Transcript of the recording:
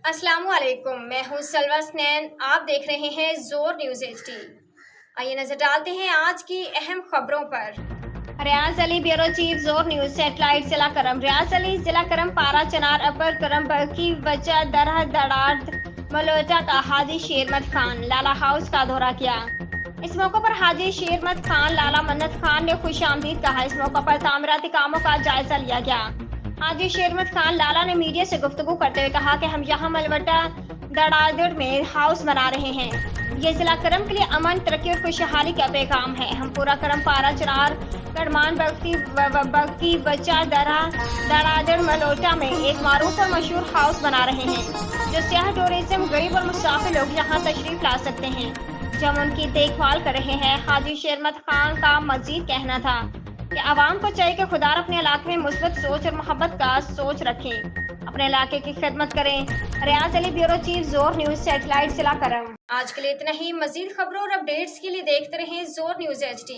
अस्सलामु अलैकुम, मैं हूँ सलवा स्नैन। आप देख रहे हैं जोर न्यूज़ HD। आइए नजर डालते हैं आज की अहम खबरों पर। रियाज अली ब्यूरो चीफ, जोर न्यूज सेटेलाइट जिला करम। रियाज अली जिला करम पारा चनार अपर करम की वजह दरह दरार मलोटा का हाजी शेरमत खान लाला हाउस का दौरा किया। इस मौके पर हाजी शेरमत खान लाला मन्नत खान ने खुश आमदीद कहा। इस मौके पर तामीराती कामों का जायजा लिया गया। हाजी शेरमत खान लाला ने मीडिया से गुफ्तगू करते हुए कहा कि हम यहाँ मलवटा दड़ादड़ में हाउस बना रहे हैं। ये जिला करम के लिए अमन, तरक्की और खुशहाली का पैगाम है। हम पूरा करम पारा चनार करमान बग्ती बच्चा दड़ादड़ मलोटा में एक मारूफ और मशहूर हाउस बना रहे हैं जो सियाह, टूरिज्म, गरीब और मुसाफिर लोग यहाँ तशरीफ ला सकते हैं जो हम उनकी देखभाल कर रहे हैं। हाजी शेरमत खान का मजीद कहना था कि आवाम को चाहिए कि खुदार अपने इलाके में मुस्बत सोच और मोहब्बत का सोच रखें, अपने इलाके की खिदमत करें। रियाज अली ब्यूरो चीफ, जोर न्यूज सेटेलाइट जिला करम। आज के लिए इतना ही। मजीद खबरों और अपडेट्स के लिए देखते रहें जोर न्यूज़ HD।